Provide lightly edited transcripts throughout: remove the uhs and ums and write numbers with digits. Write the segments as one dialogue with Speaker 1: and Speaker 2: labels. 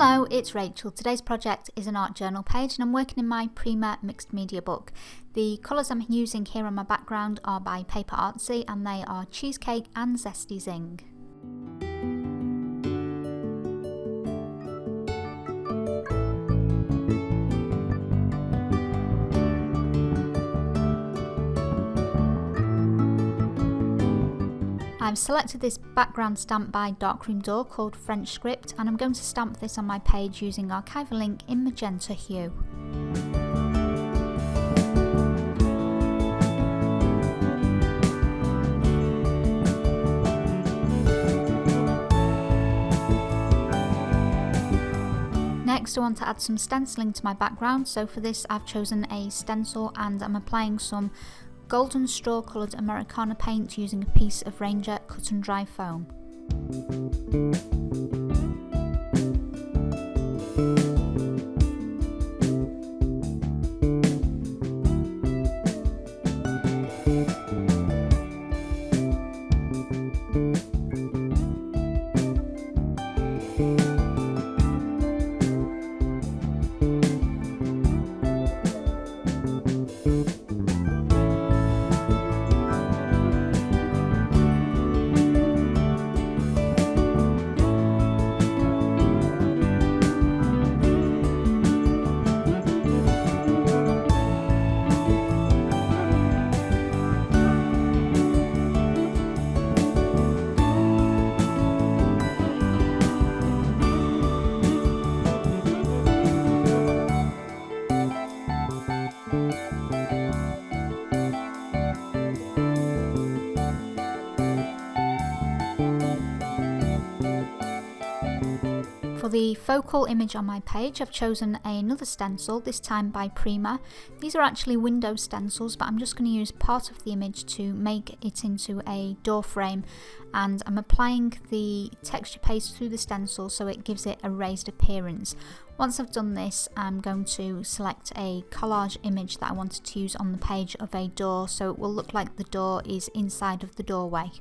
Speaker 1: Hello, it's Rachel. Today's project is an art journal page and I'm working in my Prima mixed media book. The colours I'm using here on my background are by Paper Artsy and they are Cheesecake and Zesty Zing. I've selected this background stamp by Darkroom Door called French Script and I'm going to stamp this on my page using archival ink in magenta hue. Next I want to add some stenciling to my background, so for this I've chosen a stencil and I'm applying some golden straw coloured Americana paint using a piece of Ranger cut and dry foam. For the focal image on my page, I've chosen another stencil, this time by Prima. These are actually window stencils, but I'm just going to use part of the image to make it into a door frame, and I'm applying the texture paste through the stencil so it gives it a raised appearance. Once I've done this, I'm going to select a collage image that I wanted to use on the page of a door, so it will look like the door is inside of the doorway.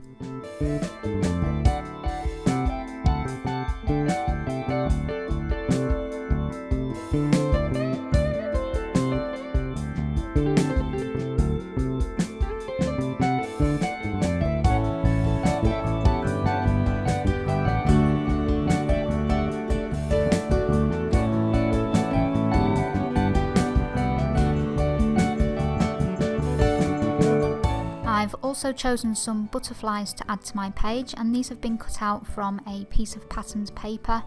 Speaker 1: I've also chosen some butterflies to add to my page, and these have been cut out from a piece of patterned paper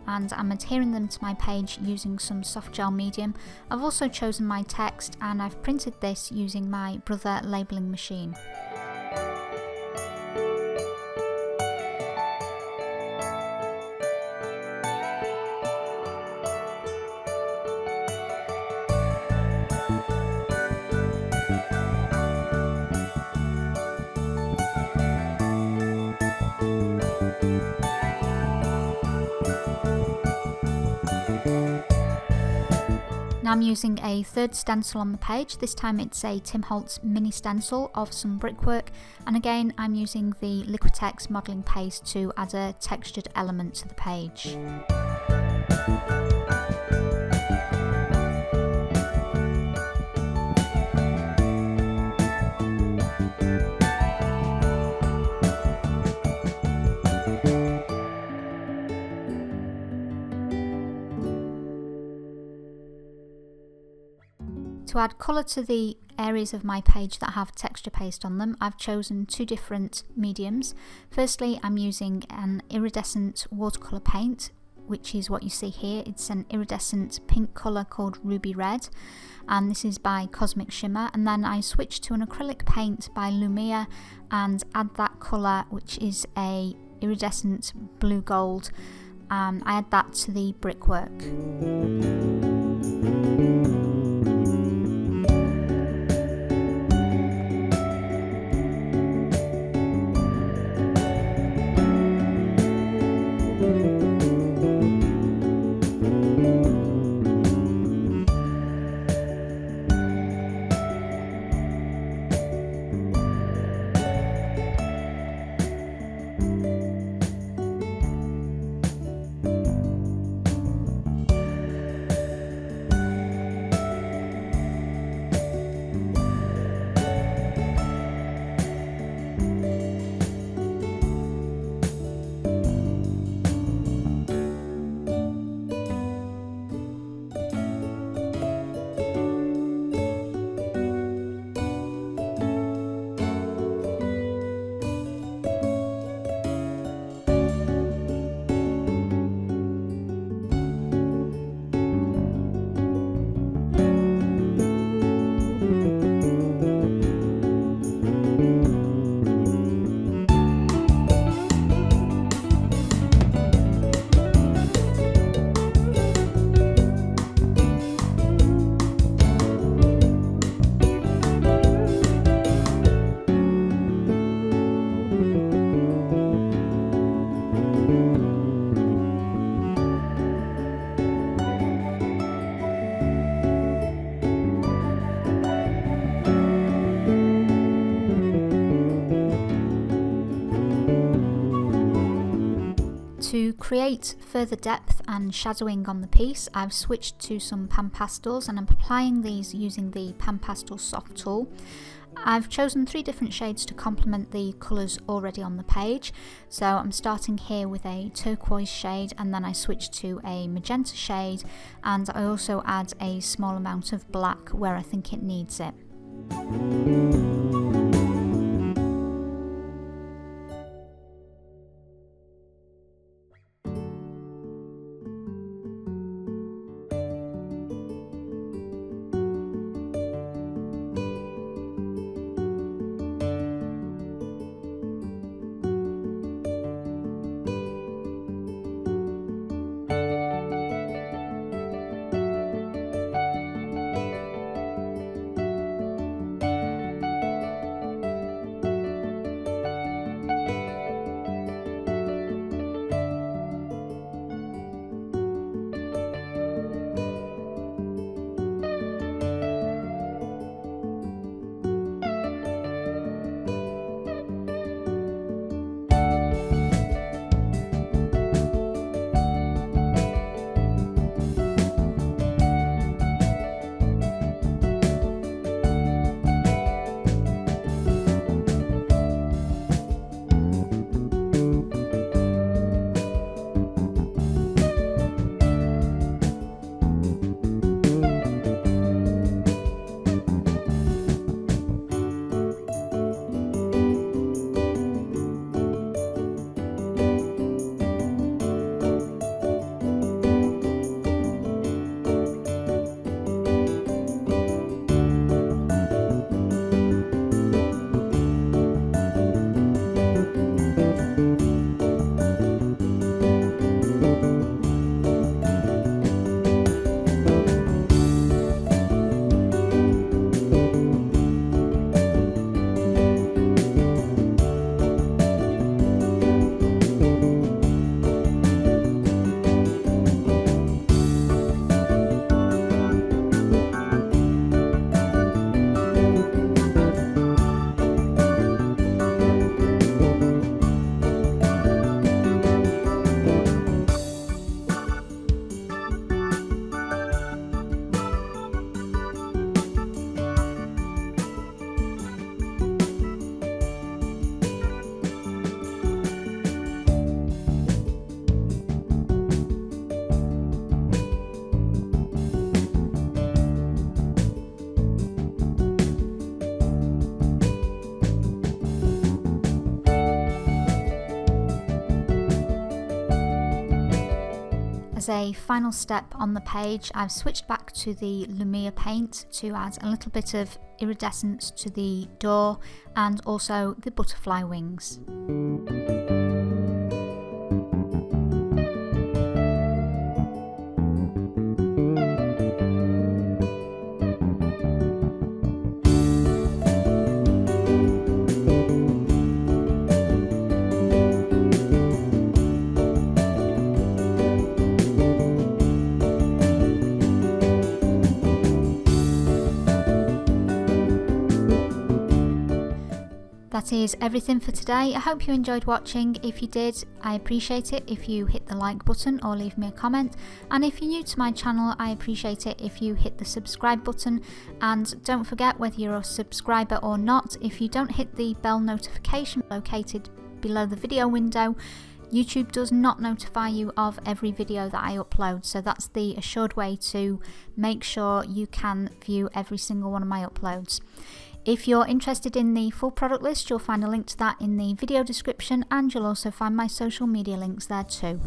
Speaker 1: and I'm adhering them to my page using some soft gel medium. I've also chosen my text and I've printed this using my Brother labelling machine. Now I'm using a third stencil on the page. This time it's a Tim Holtz mini stencil of some brickwork, and again I'm using the Liquitex modelling paste to add a textured element to the page. To add colour to the areas of my page that have texture paste on them, I've chosen two different mediums. Firstly, I'm using an iridescent watercolour paint, which is what you see here. It's an iridescent pink colour called Ruby Red, and this is by Cosmic Shimmer. And then I switch to an acrylic paint by Lumia and add that colour, which is a iridescent blue gold. I add that to the brickwork. create further depth and shadowing on the piece, I've switched to some Panpastels and I'm applying these using the Panpastels soft tool. I've chosen 3 different shades to complement the colours already on the page. So I'm starting here with a turquoise shade, and then I switch to a magenta shade, and I also add a small amount of black where I think it needs it. As a final step on the page, I've switched back to the Lumia paint to add a little bit of iridescence to the door and also the butterfly wings. That is everything for today. I hope you enjoyed watching. If you did, I appreciate it if you hit the like button or leave me a comment, and if you're new to my channel, I appreciate it if you hit the subscribe button. And don't forget, whether you're a subscriber or not, if you don't hit the bell notification located below the video window, YouTube does not notify you of every video that I upload, so that's the assured way to make sure you can view every single one of my uploads. If you're interested in the full product list, you'll find a link to that in the video description, and you'll also find my social media links there too.